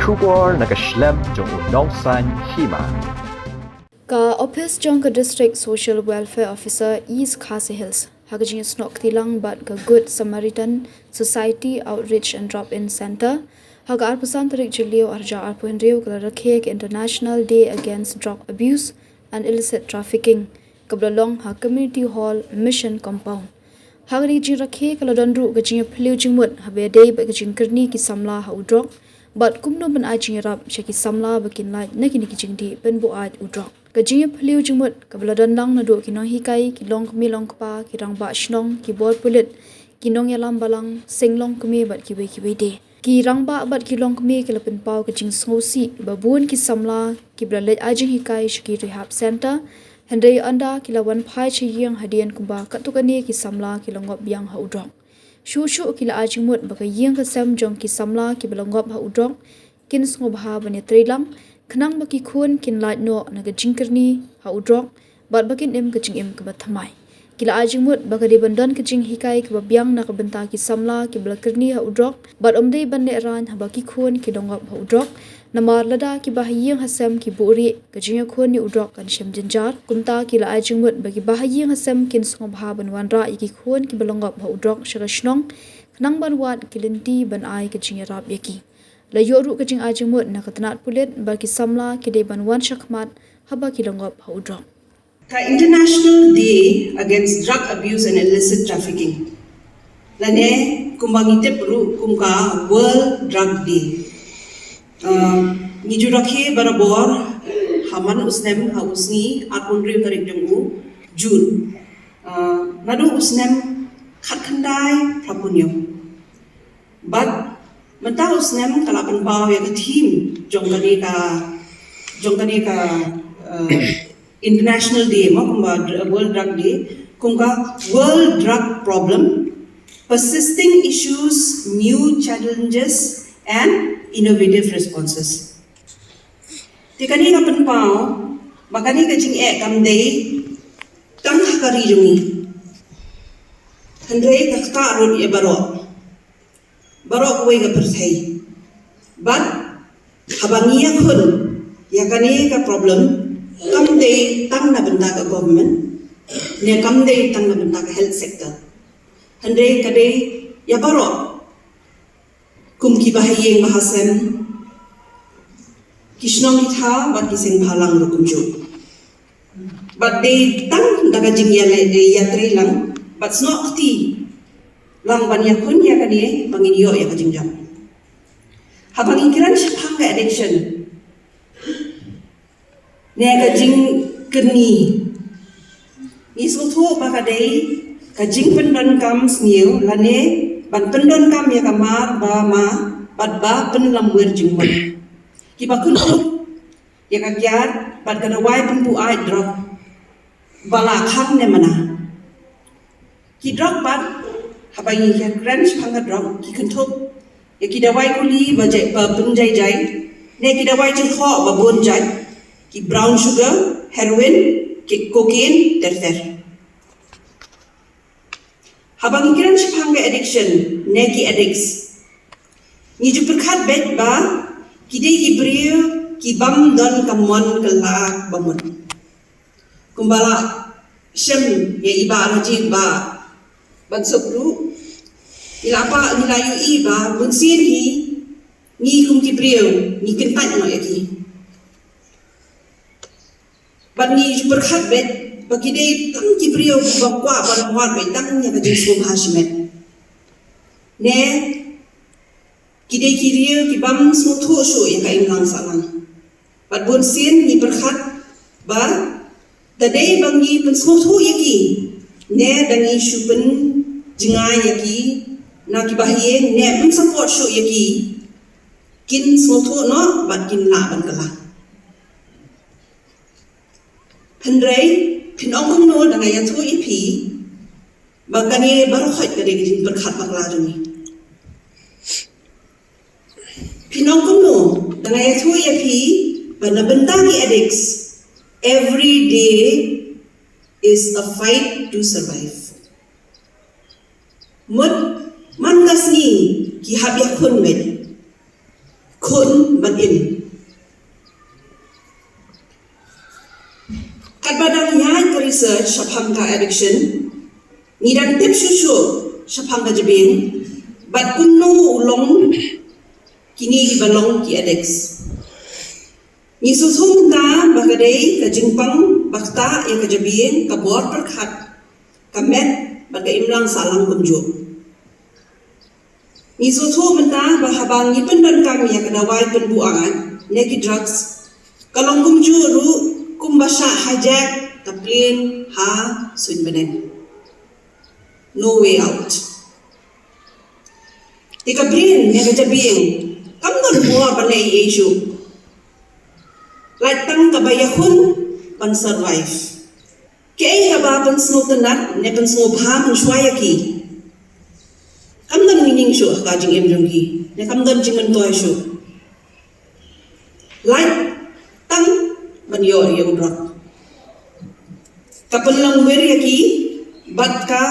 Shubor nakaslem jong unongsan Hima. Ka Office jong ka District Social Welfare Officer East Khasi Hills. Hagajing snok tilang bat ka Good Samaritan Society Outreach and Drop-In Center. Haga arpusan tarik Julio arja arpuhenriu ka Rakhe International Day Against Drug Abuse and Illicit Trafficking. Kablalong ha Community Hall Mission Compound. Hagari jing Rakhe ka ladandru ka jing pliu jingmut habe day ba ka jing kerni ki Samla ha Drok. But kumno ban ai jing rap shaki Samla bakin light nakini ki jing di ben bu ai Drok. Kajing pliu jingmut kabladan lang na do kinong hikai kilong kami long kpa kirang ba shnong ki bor pulit kinong yalam balang singlong kami bat ki we de ki rang ba bat kilong kami kilapin pau kajing sngosi babun ki Samla ki blalet ajing hikai shaki rehab center hendai anda kilawan phai chiyang hadian kumba katukani ki Samla kilong Ngop Biang ha Drok shu kila ajing mut baka yeng ka sam jong ki Samla ki Ngop ha Drok kin sngob ha bane trilang Kenang baki kun kin light no na gajing kerni ha Drok bat bakin im gajing im ke bathamai kila ajing mut baka di bandan gajing hikai ke Biang na kabenta ki Samla ki kerni ha Drok bat omdei bande ran ha baki kun ki Ngop ha Drok namar lada ki bahayeng hasam ki buri gajing kun ni Drok kan shem jinjar kumta kila ajing mut baki bahayeng hasam kin sngom ha banwan ra ki kun ki Ngop ha Drok shrashnong kenang ban wat kilinti ban ai gajing rap yaki la yoru kajing ajing mut na Tnad pulit bagi Samla kide banwan shakmat haba ki Ngop ha Drok. Ka International Day Against Drug Abuse and Illicit Trafficking. Lane kumbangite peru kumka World Drug Day. Niju Rakhe barabor haman usnem ha usni akunri tarik jenggu Jun. Nadu usnem khatkhandai prapunyo. But Mentah usnem kalapan bau yang team jongkani ka International Day kumba World Drug Day kumba World Drug Problem, persisting issues, new challenges and innovative responses. Tikani kapan bau makani kajing kamdei tang hakari jungi handrei kakka rod barok kuwe ka persai but habangiya kun yakani ka problem kamdei tang na benda ka government ne kamdei tang na benda ka health sector handrei kadei ya barok kum ki bahayeng bahasem kishnong itha bat kiseng phalang rukum jo but they tang daga jingya le ya lang but not ti lang ban yakun ya kani banginiyo ya kajingjam habang ingkiran siya ka addiction ne kajing kerni isuto baka day kajing pendon kam sniu lane ban pendon kam ya kamar ba ma bat ba penlamwer jingmon kibakun ya kagyat bat kadawai penbu ai drop bala khang ne mana ki drop bat habai ya crunch phanga Drok ki khuntop ya ki dawai kuli bajai ba punjai jai ne ki dawai ji kho ba bon jai ki brown sugar heroin ki cocaine ter habang crunch phanga addiction ne ki addicts ni ju perkhat bet ba ki dei ki brio ki bam don kamon kelak bamon kumbala shem ya iba raji ba bansopru ilapa nilayu iba bunsin hi ni kum ki brio ni kentat no yaki ban ni berkhat bet bagi dei tang ki brio ba kwa ban war be tang nya ka jisu hashmet ne ki dei ki rio ki bam smuthu shu ya ka imlang salang bat bunsin ni berkhat ba tadei bangi pen smuthu yaki ne dangi shupen jingai yaki na ki bahie ne pun support show yaki kin smotho no bat kin la ban kala phendrei pinong kum no danga ya thu ipi bagani bar khoi ka de jin par khat bakla juni pinong kum no danga ya thu ipi bana benda ki addicts every day is a fight to survive mut man gasni ki habya kun med kun ban research Shapanga addiction, Nidan tip shushu Shapanga jabin, but kunno ulong kini balong ki addicts. Nisusum ta bagade ka jingpang bakta ya ka jabin ka bor perkhat ka met baga imlang salang kumjo. Nisusum ta bahabang ipendan kami ya ka dawai penbuangan neki drugs kalong kumjo ru kumbasha hijack ka plane ha sun benen. No way out. Tika plane ya ka jabin kam don buah banai issue. Latang kabayahun pan survive. Kaya kabapan snow Tnad ne pan snow bham shwaya ki. Kamdan meaning shu kajing emjong ki. Ne kamdan jingan toy shu. Light tang ban yor ya Drok. Kapan lang weri ki bat ka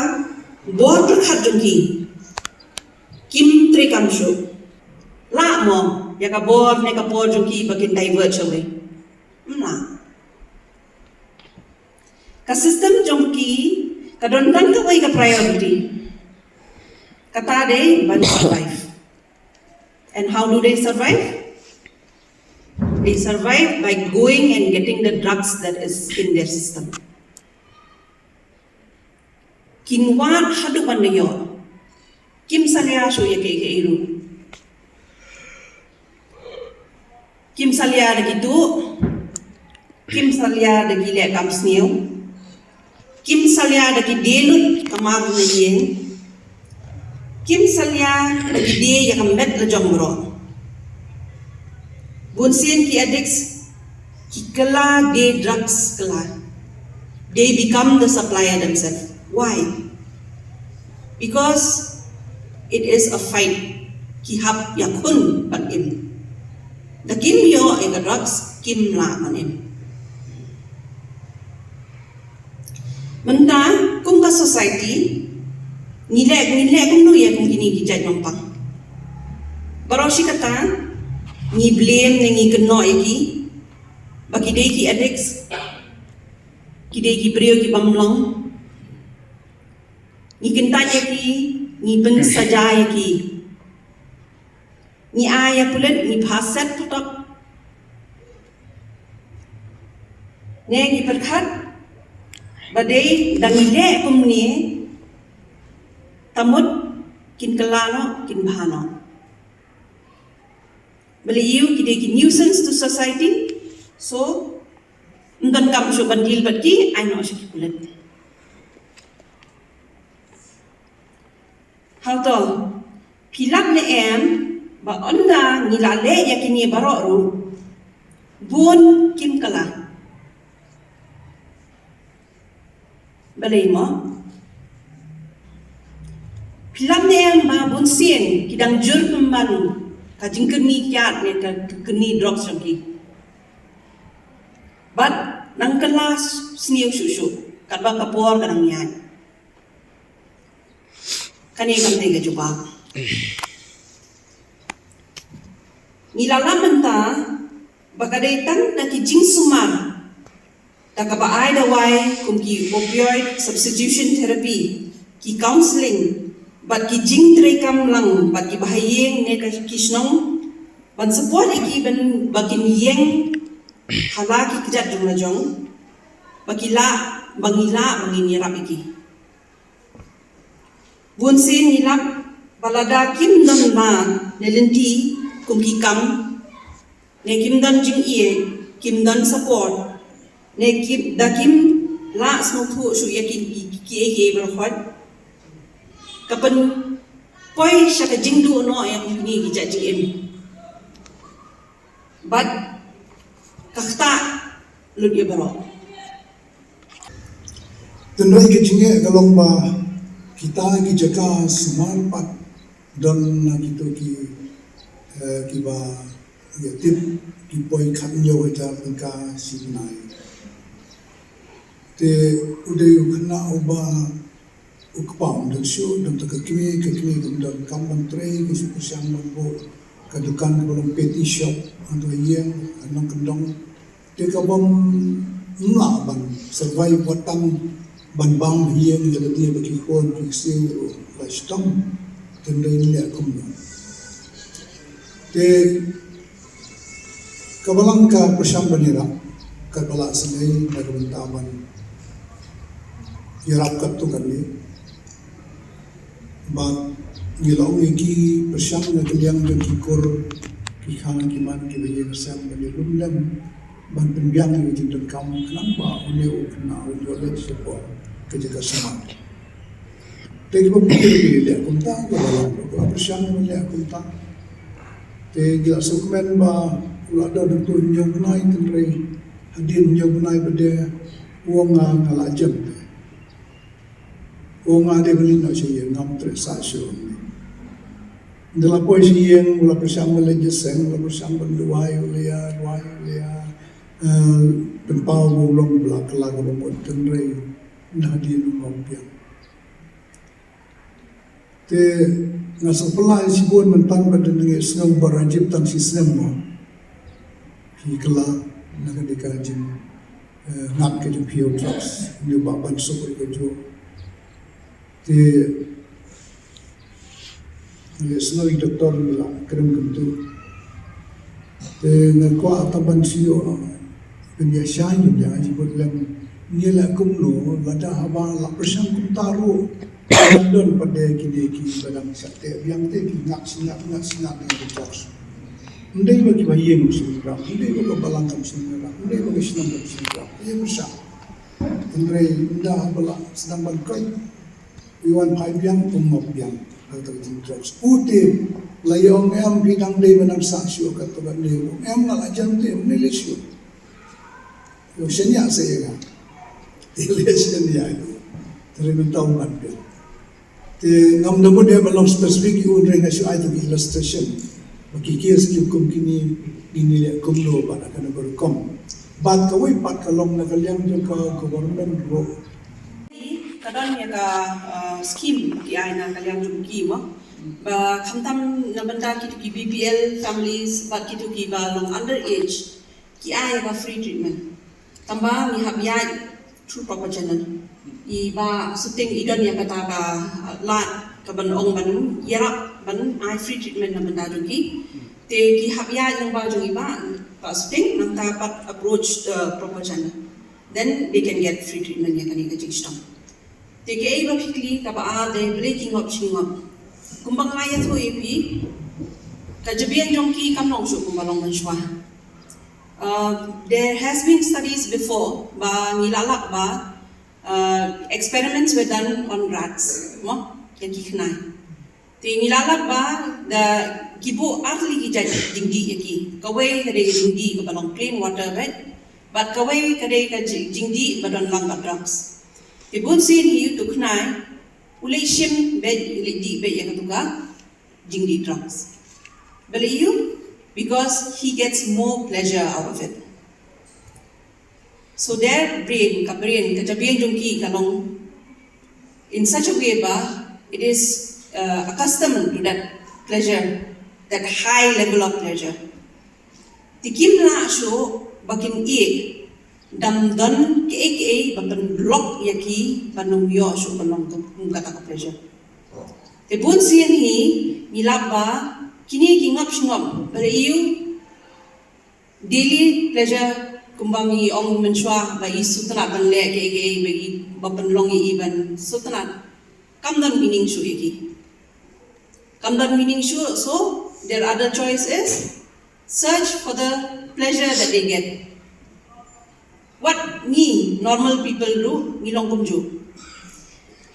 bor perkhat jong ki. Kim tri kam shu. La mo ya ka bor ne ka bor jong ki bakin divert shaway. Ka system jongki kadondan ka way ka priority kata de ban survive. And how do they survive? They survive by going and getting the drugs that is in their system. Kinwan hadu bandayo kim salya sho ye ke iru kim salya de gitu kim salya de gile kam snew kim salya de delut kamar na yen kim salya de de ya kam met la jongro bun sen ki addicts ki kala de drugs kala they become the supplier themselves. Why? Because it is a fight ki hap yakun pan im the kim yo e ka drugs kim la man im. Menta kung ka society nilek kung nuya kung kini gijay nompang. Baro si kata ni blame ni keno iki baki day ki addicts ki day ki priyo ki pamlong ni kintanya ki ni pensajaya ki ni aya pulet ni bhaset putok ne ki perkhat badai dangile kumni tamut kin kalano kin bahano. Beliau kideki nuisance to society, so ngan kam syo bandil batki I know syo kulit. How to pilak ne em ba onda ngilale yakini baro ru bun kim kala. Balay mo pilam ne em ba bun sien kidang jur pemban kajing keni kiat ne keni drok sangki. But nang kelas seniau susu kat ba kapor kanang niat. Kani kam tega jubak. Nilalaman ta bagadaitan na kijing Sumar da kabaay dawai kum ki opioid substitution therapy ki counseling bat ki jing trekam lang bat ki bahayeng ne ka kisnong ban support iki ban bakin yeng hala ki kijat jong na jong bakila bangila banginirap iki bun sin hilap balada kim dan la nelenti kum ki kam ne kim dan jing ie kim dan support ne kim da kim la smoke su yakin ki e berkhot kapan koi syaka jingdu no yang ni gijak jim but kakta lu dia baro tenrai ke jinge galong ba kita ki jaka Sumar pat don na gitu ki ba ya tip ki poi khat nyo ta ka sinai te udah kena oba ukpam dan show dan terkini dan kampung tray ke super siang mampu ke dukan ke belum petty shop atau yang nong kendong te kabam nla ban survive watang ban bang hieng jadi dia bagi kon fixing la stom tende ni akum te kabalang ka persam banira ka bala senai bagbantaban yarap kattu kanni ba ngilaw iki persam na kaliang bagi kor ki khana ki man ki baye persam bagi lumlam ban penbiang yang jadi kamu kenapa uneu kena unjualan sepo kejaga Sumar. Tegi pemilih dia kunta kalau persam dia kunta. Tegi asumen ba ulada untuk nyobnai tenrei hadin nyobnai pada uang ngalajem. Uang ada beli nak saya ngam tersasio. Dalam poesi yang ulah persam lejeseng, ulah persam berduai ulia tempau ulong belak lagu lomot tenrei nadi Ngop Biang. Te ngasal pelai sibun mentan pada nengi senang berajib tan si senang hi kela nak dikajim ngap ke jumpiau trucks ni baban sokoi ke jo. Te ni senang doktor belak kerem gentu. Te ngakwa ataban sio penyiasaan juga jibut lang nila kumno lada haba la persam kum taru don pada kini badang sakte yang te ngak singat dengan detox ndai bagi bayi musira ndai bagi balangkam musira ndai bagi senam musira ia bersah ndai nda bala sedang bangkai iwan pai biang Ngop Biang atau detox ute layong em bidang dei banang saksio kata bani em ngala jam te melisio yung senya saya kan, ilia senya itu, terima tahu kan dia. Te ngam namu dia belum spesifik yung ring asyik itu di illustration. Bagi kia skill kum kini lihat kum lo pada kena berkom. Bat kawai pat kalong nak kalian juga government Drok. Kadang ya ka scheme di aina kalian jumki mo. Ba kamtam na benda kitu ki BPL families bat kitu ki ba long underage ki ai ba free treatment. Tambah ni habiat through proper channel. Iba setting idan yang kata ka lat ka ban ong ban yarap ban ai free treatment na benda jogi. Te ki habiat yang ba jong iba pa setting nang dapat approach the proper channel. Then they can get free treatment yang kani ka jingstam. Te ki ai logically ka ba de breaking up chingop. Kumbang maya tu ipi ka jabian jong ki kam nong su kumbalong ban shwa. There has been studies before, nilalak experiments were done on rats, yang kikenai. Ti nilalak the kibu arli kijaj dingdi yaki. Kawai kadai dingdi kebalong clean water bed, but kawai kadai dingdi badon langkat drugs. Ti bun sin hiu tu kenai, ulai shim bed ulai di bed yang ketuka dingdi drugs. Beli you? Because he gets more pleasure out of it. So their brain, kajabian jongki kalong, in such a way it is accustomed to that pleasure, that high level of pleasure. Tikim na so bakin e dam don ke bapan block yaki panung yo so panong kata ka pleasure. Te bun sian hi nilaba kini kingap singap pada iu daily pleasure kumbangi ong menswa bagi sutana ban le ke bagi bapan longi iban sutana kamdan meaning shu iki kamdan meaning shu. So their other choice is search for the pleasure that they get. What me normal people do ngilong kumju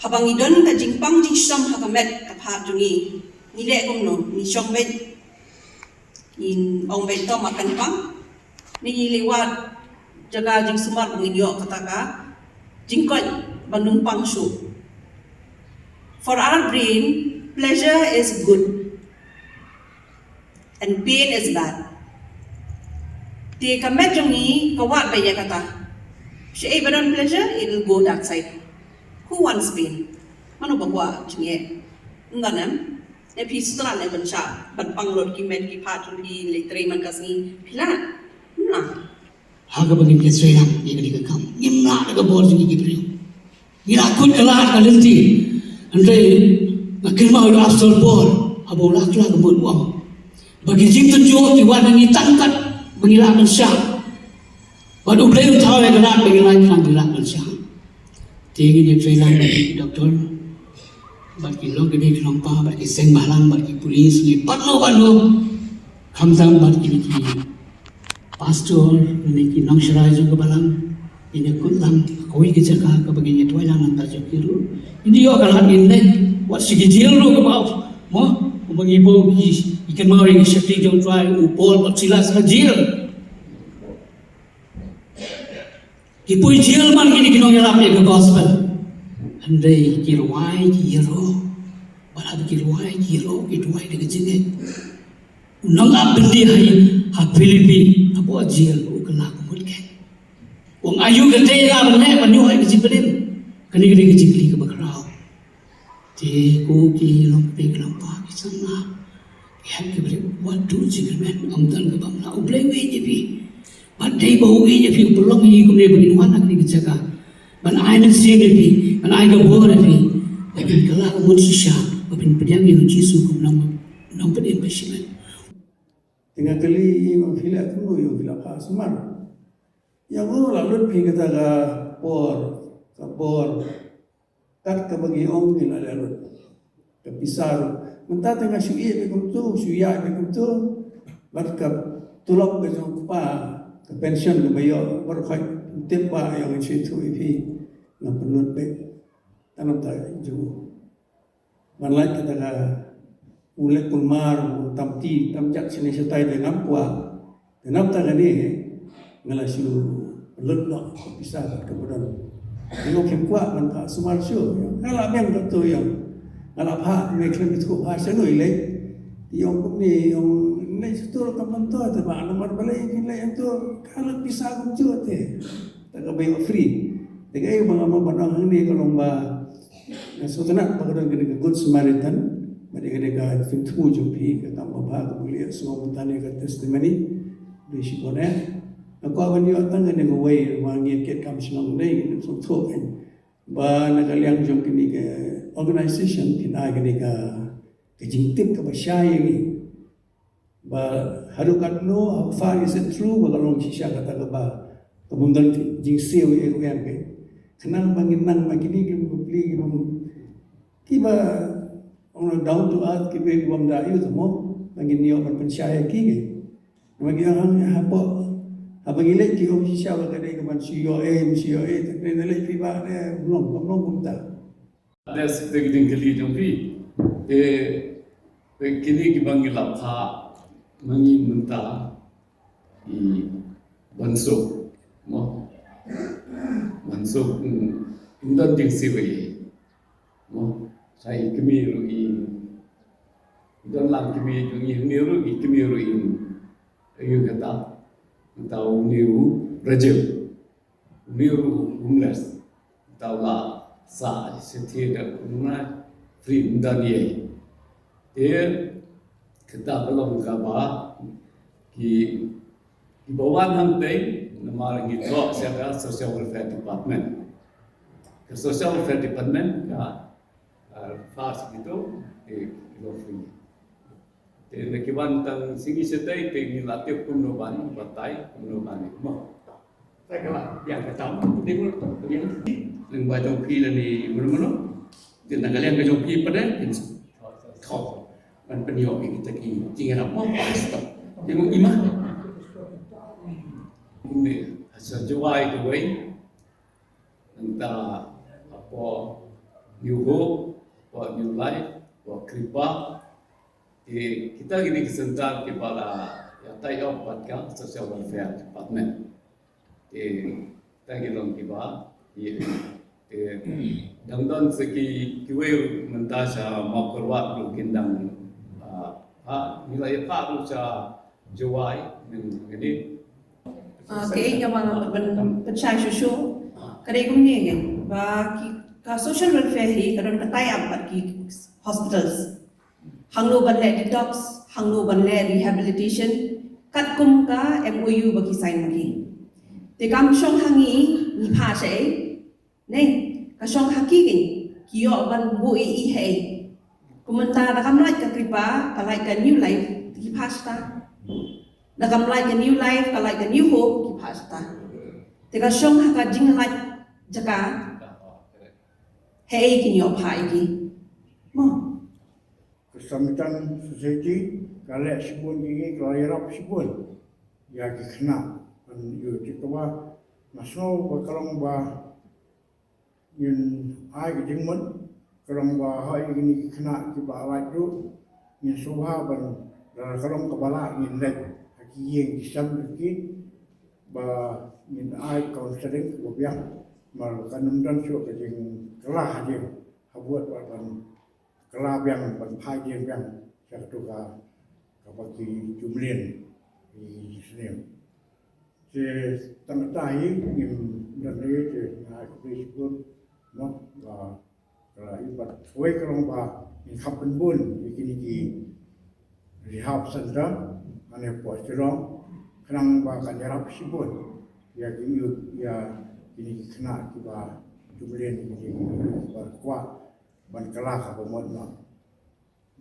habang idon ka jingpang jingsam hakamet kapha jungi nilai kumno ni syong bet in ong bet to makan pang ni liwat jaga jing Sumar ngidyo kataka jingkot banumpang shu. For our brain, pleasure is good and pain is bad. Ti kamet jongi kawat baya kata she badan pleasure, it will go that side. Who wants pain? Mano bagwa jinge ndanam Epi setelah leban Shah, berpanglot ki med ki patu ki leteri man kasni pilat, nah, haga bagi ke seram ni ke kam ngimla ke bor sini gitu ngira kun kelar kalenti andre nakil mau after bor abo lakla ke bor uang bagi jing tunjuk di wan ni tangkat mengilakan Shah badu beliau tahu yang kena mengilakan Shah tinggi ni seram doktor bagi lo gede kelompa bagi seng balang bagi polis ni panu kamzam bagi pastor ni nang serai juga balang ini kulang koi ke jaga ke bagi itu yang nanti jokiru ini yo kalau ini wat sigi jil lo ke bawah mo bagi ibu ikan mau yang safety don't try upol bat silas ke jil ibu jil man gini kinong yalam ke gospel andai kirwai kiro barab kirwai kiro kitwai de jinge unang abdi hai ha Filipi abu ajil u kala kumut ke wong ayu gede la bane panyu hai kejibelin kani gede kejibli ke bakrau te ko ki long pe klampa ki Samla ya ke bre wadu jigemen amdan ke bangla u ble we je pi badai bau we je pi pelong ni kumne begin wan ak ni kejaga ban ai nan si ni pi ban ai ga bo ni pi tapi kala kumut Shah babin pediang ni Jisu kum nam pedin pasimen tinggal kali yang filak tu yang filak Sumar yang lalu pergi kata ke bor kat ke bagi om ni lalu ke pisar mentah tengah syu'i bekum tu syu'ya bekum tu berkap tulok ke jumpa ke pension ke bayo berkhaj tempa yang itu ipi nak penut be tanam tak ju manlai kata ke ulet pulmar tamti tamjak sini setai dengan puak kenapa tak ni ngalasyu lut nak pisah ke badan Ngop kim kuat man pak Sumar syu ngala Biang tu yang ngala pak me klem itu ha senoi le yang ni yang ni tu ka manto ta ba nomor balai kin le yang tu kalau pisah kum ju te tak ka bayo free degai bang ama padang ni kalau ba Tnad pagdang gini good Samaritan mereka fintu jumpi ke tambah bah kemuliaan semua bertanya ke testimoni di Shibone. Aku akan diotang ke dengan way wangi ket kami senang lagi dengan suatu kan. Bah nakaliang jumpi ni ke organisation Tnad gini ke jingtip ke Shah ini. Bah harukat no how far is it true kalau Shah kata ke bah kemudian jingsiu yang ke. Kenal bangin nang magini beli kiba orang down to earth kiba buam dayu semua bangin niyo berpensyaya kige. Bagi orang apa gilek ki om Shah bagade ke ban siyo tak kena lek kiba dia belum tak. Des begini kali jumpi kini ki bangin lapha mangi mentah di bansuk mo bansuk indan jingsiwe mo saya kemiru dan lang kemiru in ayu kata tahu niru rajil niru homeless tahu lah sa setiap umna free dan ye kita belum kabar ki bawaan hantai nama lagi Drok siapa social welfare department ke social welfare department ka fast gitu lo free kiban tang singi setai pe ni latih kumnoban batai kumnoban mo saya kala yang kata di mulut yang bajong pi ni mana dia nak kalian bajong pi pada kau dan penyo kita ki jingan apa stop dia mau imah ini sejauh itu entah apa new hope apa new life apa kripa kita gini kesentar kepala yang tayo patkan social welfare department kita gilong kiba dangdon segi kiwe mentasha makorwat lukindang nilai pak lu sa jawai ini Okay, yang mana pencai susu, kadang ni kan, bah social welfare ni kadang ketayam bagi hospitals, hanglo banle detox, hanglo banle rehabilitation, kat kum ka MOU bagi sign lagi. te kam shong hangi ni pa se nei ka shong haki kin kio ban bu I he komentar da kam like ka kripa ka like a new life ki pasta da kam like a new life ka like a new hope ki pasta te ka shong haka jing like jaka he kin yo pa ki mo Kesamatan society kalau sebut ini kalau Arab sebut ya kena dan yo cakap masuk kalau yang ai jengmut kalau hai ini kena kita awak tu yang subha ban kalau kepala yang lek haki yang disam lagi yang ai counseling Biang mal kanun dan syuk yang kelah dia buat ban kelah Biang ban pai dia Biang satu bagi jumlin di sini. Jadi tengah yang dan ini nak disebut kalau ibarat kue kalau yang kapan pun ini di rehab center mana posturong kerang kan jarap sebut ya ini kena kita jumlin ini berkuat ban kelah apa mana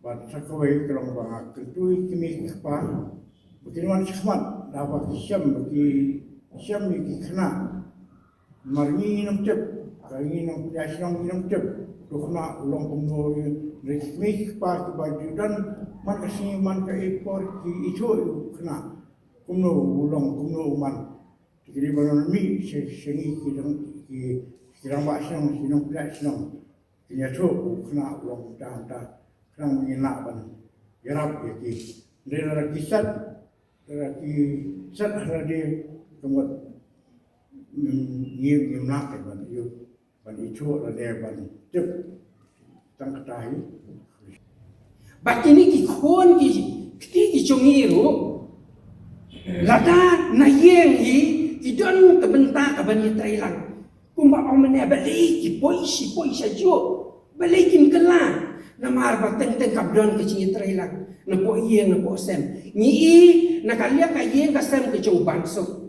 ban sakoi kalau kentui kimi apa begini sekhmat dapat bagi siam ni kena marni nam cep kali nam jasong nam cep dokna ulong pemno resmi pa baju dan man kasi man ka ekor ki itu kena kumno man dikiri banon mi sengi ki kirang ba siang sinong pla sinong kinya tu kena ulong dah kena menginak ban yarap ki dera kisat hari kemudian ngim nak ban yo ban itu ada ban cep tang katai bakini ki khon ki chongiru lada na yeng ki don kebenta ka bani trailang kumba omne balik ki poisi ajo balik kin kala namar bateng kabdon ke cini trailang na po yeng na po sem ni na kalia ka yeng ka sem ke chong bansok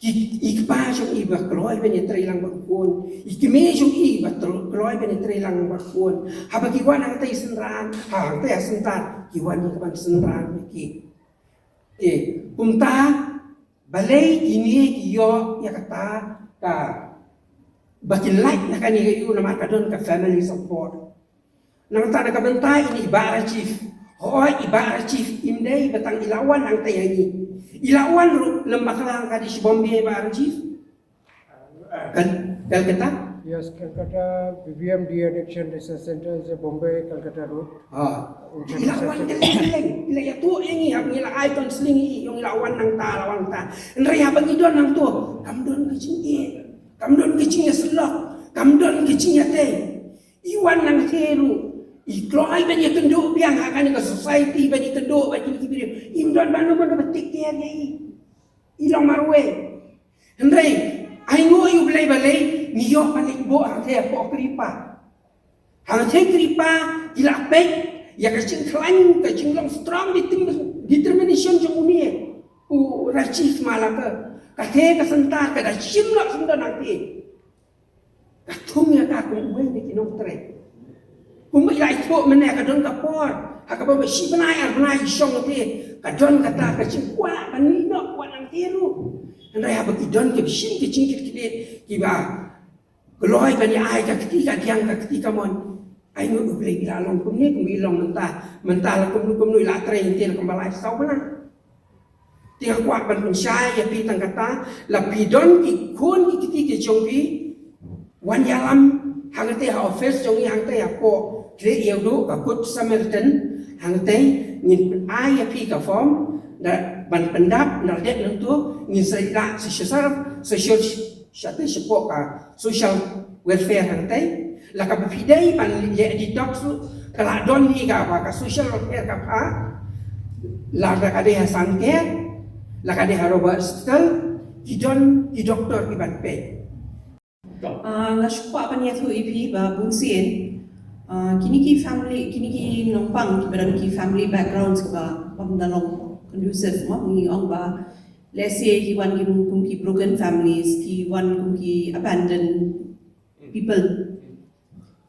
ikpa jong iba kloy beni trailang bakun ikime jong iba kloy beni trailang bakun haba kiwan ang tay senran hang tay sentat kiwan ni kaban senran ki punta balay kini kiyo ya kata ka bakin like na kani kayo na makadon ka family support nang ta nakabantay ini iba chief hoy iba chief imday batang ilawan ang tay ni ilawan lembakalang kadi si Bombay ba chief Calcutta yes Calcutta BBM De-Addiction Research Center is Bombay Calcutta Road ilawan keleng ila ya tu ini hab ngila ai counseling yung ilawan nang ta ndre habang idon nang tu kamdon kicing selok kamdon kicing te iwan nang heru ikloai bani tenduk biang akan ke society bani tenduk bani kibir imdon banu betik dia ni ilong marwe ndre ai ngoyu balai niyo panik bo arte po kripa hang kripa ila pek ya kacing klan kacing long strong determination jong unie rachif malaka kathe ka santa ka da chimla sunda nanti katung ya ka kung wen ni kinong tre kung ila ito mene ka don ka por hakaba ba si banay song te ka don ka ta ka ching kwa kanino kwa nang tiru andai haba ki don ke shin ke ching ki ba gloy bani ai ka ketika diang ka ketika mon ai ngu ublay bilalong kumni kung ilong mentah la kumnu ila tre intir kembalai sau bana tiga kuat ban Shah ya pi tang kata la pidon ki kun ki ketika jongpi wan yalam hangte ha office jongi hangte ya po kre yaudu ka good Samaritan hangte ngin ai ya pi ka form da ban pendap na det nang tu ngin sai la social syate support ka social welfare hangte la ka bidai ban le detox kala don ni ka apa ka social welfare ka pa la ka de hasan ke la ka de Robert hospital ki doktor ki ban pe la shukwa pa niya tu ipi ba bungsien kini ki family kini ki nongpang ki badan ki family backgrounds ba pamdalong conducive mo ngi ong ba let's say ki wan ki broken families, ki wan ki abandoned people,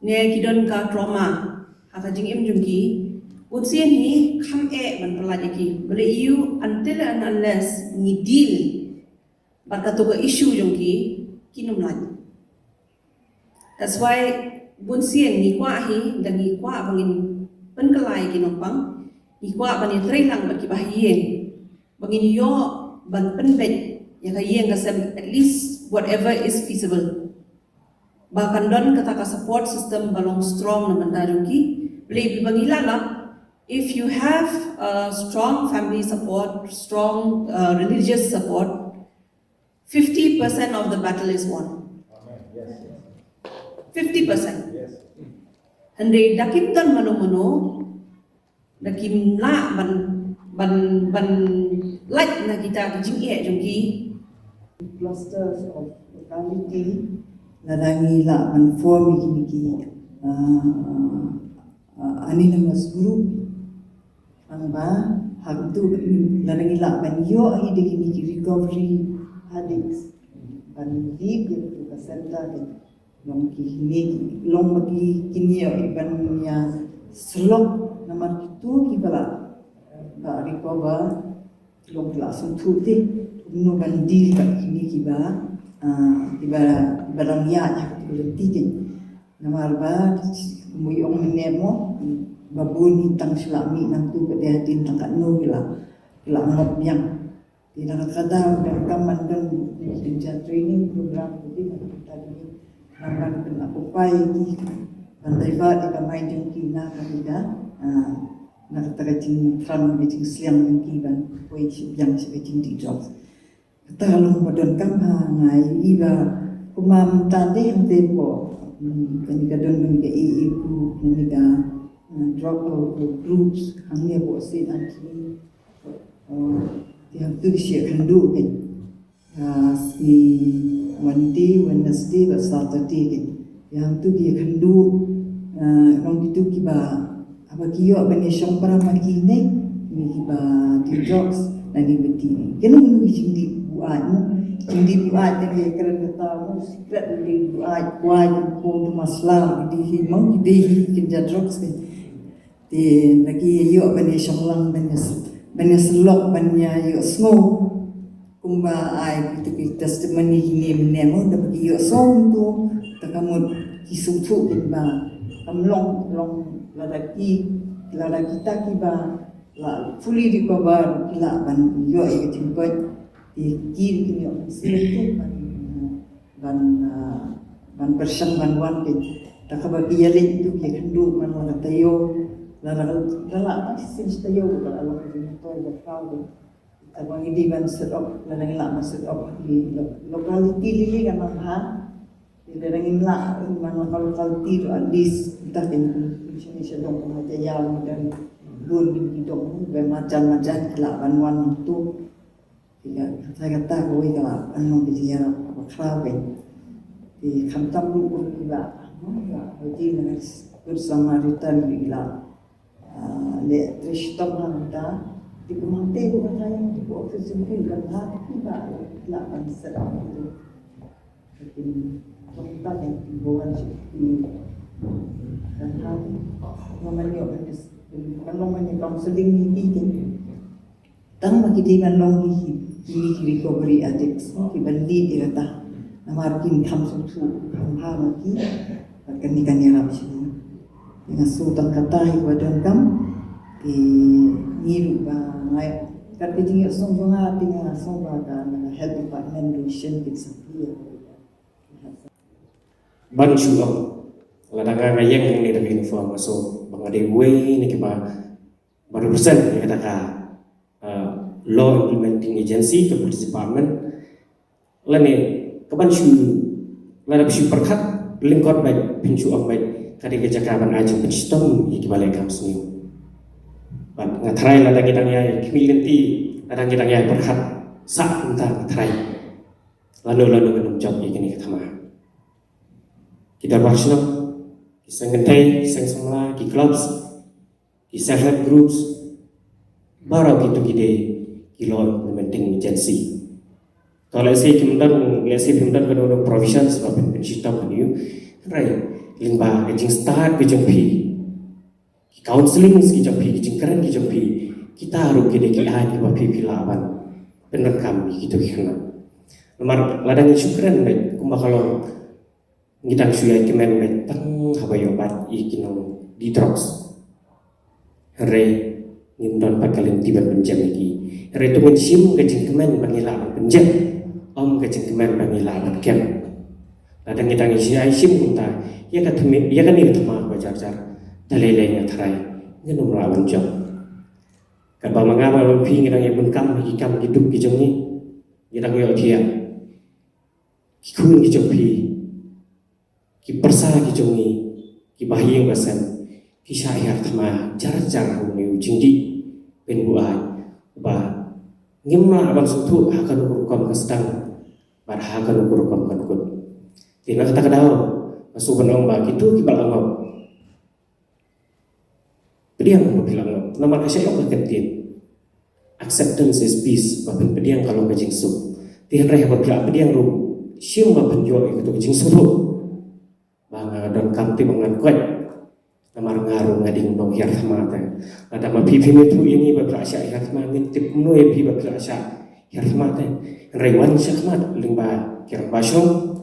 ne ki don ka trauma, haka jing em jung ki, utsien ni kam ban pelaj ki, boleh you until and unless ni deal, baka to issue jung ki num laj. That's why bun sien ni kwa hi dan ni kwa bangin penkelai ki nompang, ni kwa bani trailang baki bahien, bangin yo ban penbet ya kayeng kasem at least whatever is feasible. Bahkan don kata ka support system balong strong na mandarung ki, boleh bangilala if you have strong family support, strong religious support, 50% of the battle is won. 50%. Handai dakim dan mano-mano, dakim la ban like na kita kijing jongki. Clusters of locality larangi la ban form iki anonymous group amba hagdu larangi la ban yo hi deki recovery addicts ban lead ke center long bagi kini iban ya slok nomor itu kibala ba recover long langsung tuti no bandi kini kiba barang ya titik nomor ba muyong nemo babuni tang selami nang tu kedahatin tang no bila Ngop Biang tidak kadang dan kaman dan training program itu tadi akan kena upai di pantai barat di kamai jengki nak ada nak terkecing tram kecing siang jengki ban koi yang sekecing di Drok kita lalu modern kamha ngai iba kumam tadi yang tempo kan kadon ke ibu ni ga Drok groups hanya bosin anti yang tu siap kandu kan si Wednesday dan Saturday yang tu dia kendu orang itu kiba apa kiyo bani syong para makine ni kiba di jokes dan di beti kena menunggu cindi buat dia kerana tahu secret di buat ko maslam di Hima di kerja jokes di lagi yo bani syong lang bani selok bani yo snow kumba ai kita testimoni ini menemo dapat iyo song tu takamut kisutu kimba kamlong ladaki kita kiba la fully recover kila ban iyo ay timpot kiri kini orang situ ban bersang ban wan takabagi yalin itu dia kendu man wala tayo lala sin tayo kalau kita berkau abang ini ban sedok ladang la sedok di lokaliti lili kan ha di ladang la man lokaliti tu adis entah kan sini sedok macam dan bun di dong macam-macam kila ban tu tiga saya kata koi kala anu bicara apa di kantam lu kila jadi dengan bersama Rita kila le tristom hanta di kemantai tu kan saya di office mungkin kan tiba lapan serang itu jadi kita yang timbuhan di dan hari namanya namanya counseling ni tang bagi dia long ini recovery addicts ki bandi dia kata nama kin tham su ha maki akan nikan ya sih dengan sultan kata badan kam di niru ba ngai kat bijing song jonga tinga song ba ka health department mission bit sapi ban shuam ladanga ngayeng yang ni dari uniform so bangade way ni kiba baru persen ni kata ka law implementing agency ke police department lani kaban shu lada shu perkat lingkot baik pinchu of baik kadi kejakaban ajung penstom iki balai kam sniu ban ngatrai lada kitang ya community lada kitang ya perkat sak tentang ngatrai lalu menum job iki ni katama kita workshop kisah ngentai kisah Samla ki clubs ki self help groups baru gitu gede law implementing agency. Kalau let's say kita kan provisions apa sistem kan you, right? Limba kejing start kejing pi, counseling kejing pi, kejing keren kejing pi. Kita harus kita kian kita pi lawan benar kami gitu kena. Lemar ladang syukran baik, kumba kalau ngidang suya kemen baik tang habayobat ikinong di Droks. Hare ngindon pakalim tiba penjam lagi. Hare tu mensim kejing kemen pangilaban penjam, kejing kemen pangilaban kem. Ladang ngidang isi aisim kunta, ia kan ini ketemu bajar-jar, dalilnya terai, ngenum lawan jam. Kalau mengamal pi ngidang yang benkam hikam hidup kijong ni, ngidang yo dia. Kikun kijong pi, kipersa kijong ni, kibahiyang basan, kisahiyar tama jar-jar huni ujingdi penbuai, bah ngimla abang sutu akan ukurukam kesedang, bar akan ukurukam kankut. Tina kata kadau, masukan ombak itu kibal ngop. Biang bilang ngop, nama kasih yang berkentin. Acceptance is peace, bahkan biang kalau kajing sup. Tihan raya berbilang biang ru, siapa penjual itu kajing sup. Bangga dan kamti mengankuat. Nama ngaru ngading dong hiar sama teh. Ada ma pipi itu ini berbiasa hiar sama ngintip menue pi berbiasa hiar sama teh. Rewan sakmat limba kirang basong.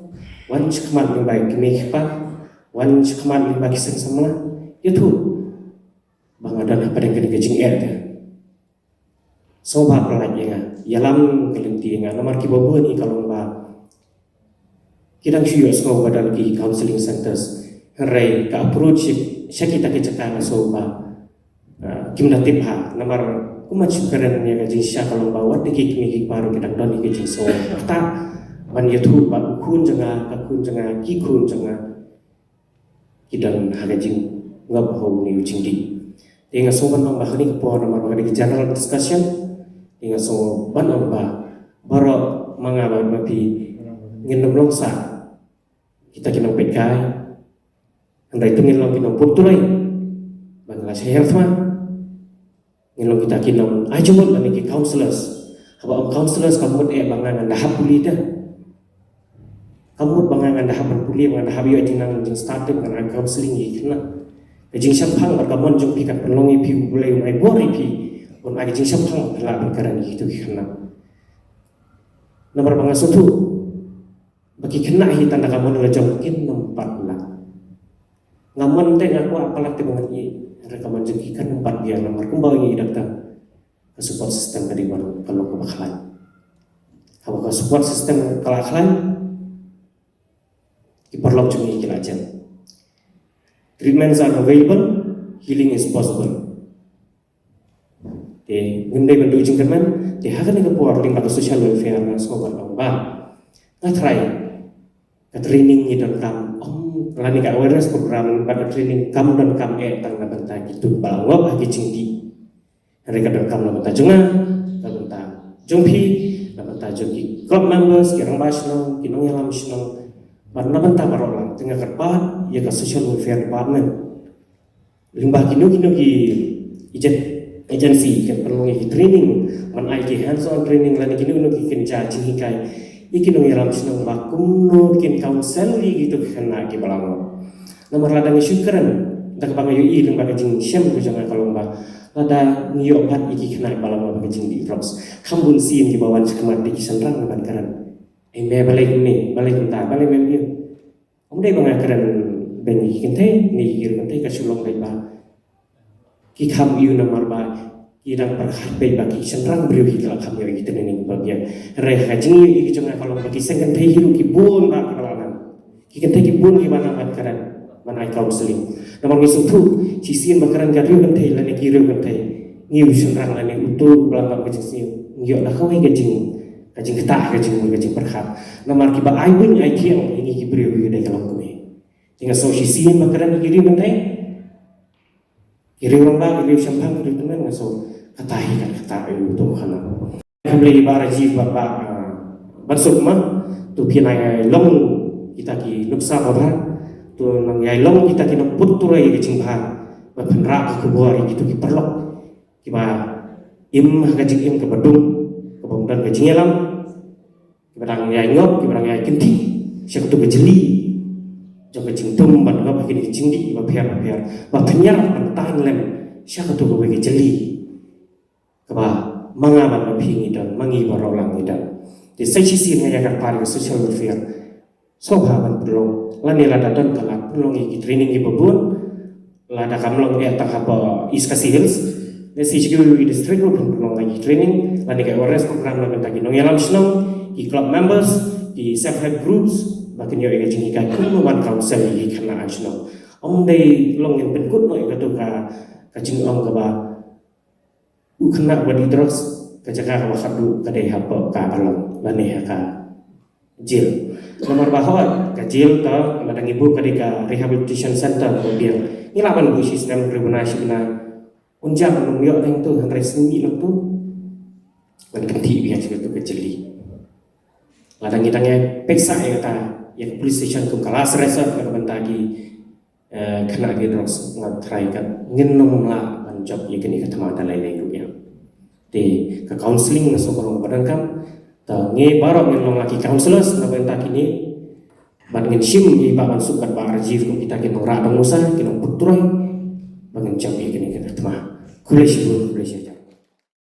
Wan sakmat limba kimikpa, wan sakmat limba kisang samla. Itu bangga dan apa yang kajing teh. Sobat pelajang nga, yalam kelinti nga, namar kibabuan ni kalau ba, kidang siyo sko badan ki counseling centers, hare ka approach siya kita kecakang soba, kimdatip ha, namar kumacuk keren niya kajing siya kalau ba, wat dikik mikik paru kidang don ikajing so, kata man yatu ba ukun janga, kakun janga, kikun janga, kidang hagajing ngap hau ni ujing di. Dengan sobat nang bahkan ni kepo namar bahkan di general discussion. Ingat so ban apa baru mengabar mapi nginum longsa kita kena pekai anda itu nginum kena putulai bangla saya semua nginum kita kena ajumut dan iki counselors apa counselors kamu bangan anda hapuli dah kamu bangan anda hapuli bangan anda habiyo jinang jing startup dengan counseling iki kena jing sampang berkamun jung pikat perlongi pi boleh mai bori pi pun ada jing sampang lah berkeran itu kena. Nomor pangasuh tu bagi kena hi tanda kamu adalah jongkin nempat lah. Ngaman teh aku apalah teh mengerti rekaman jengkikan nempat dia nomor kembali ini datang ke support system tadi baru kalau kebakalan. Kalau ke support system kelakalan diperlukan jengki kilajan. Treatments are available, healing is possible. Ngendai bentuk jengkeman, akan dikepuar limbat social welfare na sobat ombak. Ngatrai, ke training ni dan kam, lani ka awareness program pada training kam dan kam tang na benta gitu balangop hagi jengki. Hari ka dan kam na benta jenga, na benta jengpi, na benta jengki club members, kirang basno, kinong yalam sno, na benta barolang tengah kerpat, ya ka social welfare department. Limbah kino ki agency kan perlu ngi training man ai ki hands on training lani kini uno ki kenca jingi kai ikino yalam sinong bakum no kin counsel gitu kana ki balango nomor ladang syukran dak bangayo i lembaga jing syam ku jangan kalau mbak lada ngiyo pat iki kana balango bagi jing di Droks kambun sim ki bawan sekemat di kisanrang ban karan me balik ta balik mem omdai bangakaran ben kinte ni kir kinte ka sulong dai ba ki kam yu namar ba irang perkhidmatan bagi senrang beliau kita kam yu kita nening bagian reh haji iki jangan kalau bagi sengen teh hiru ki bun ba kenalan ki kente ki bun ki mana mat karan mana counseling namar ngisu tu sisian bakaran gariu kente lani kiru kente ngiu senrang lani utul belakang kecil ngiu lah kau gajing gajing perkhat namar ki ba ai bun ai kiang ini ki beliau yu dai kalau kue tinggal so sisian bakaran kiru kente kiri orang lagi kiri sampang kiri teman ngaso katahi kan kata itu kana kembali baraji bapak bansuk mah tu pinai long kita ki nuksa babar tu nang yai long kita ki nemput turai ke cingpa bapenra ke buari gitu ki perlok ki ba im ke jing im ke bedung jingelam kibarang ya ngop kibarang ya kinti siapa tu kejeli jong kejingtum ban ngop kini jingdi ba pher ba thanyar ban tan lem siapa tu ke kejeli kaba manga ban phingi dan mangi barolang idan di seksi sin ya kan par social welfare soha ban pelong lani lada don kalat pelong iki training iki babun lada kamlong ya tak apa iskasi hills nasi juga di district group pelong lagi training lani kayak awareness program lagi tagi nong yalam senong di club members di self help groups bahkan yo ega jingi kai kumwan council iki kana senong om dei long yang penkut no ega tu ka jing ong ka ba u kena body drugs ka jaga ka khadu ka dei hapa ka balong lani ka jil nomor bahwa ka jil ta ladang ibu ka ka rehabilitation center ko Biang ni lawan bu sistem tribunasi na unjang nong yo teng tu han resmi nong tu ban kenti biar juga tu kejeli ladang itangnya peksa ya kata ya police station tu kelas resort ka bentagi kena ge drugs ngatrai kan nginnom la ban job ye kini ka tama dalai ku ya di ke counseling na sokolong badan kan ta nge barok nginnom laki counselors na bentagi ni ban ngin sim ni ba ban sukat ba arjiv ko kita ke nora dong usa ke nong putroy bangin job ye kini ka tama kulish bu kulish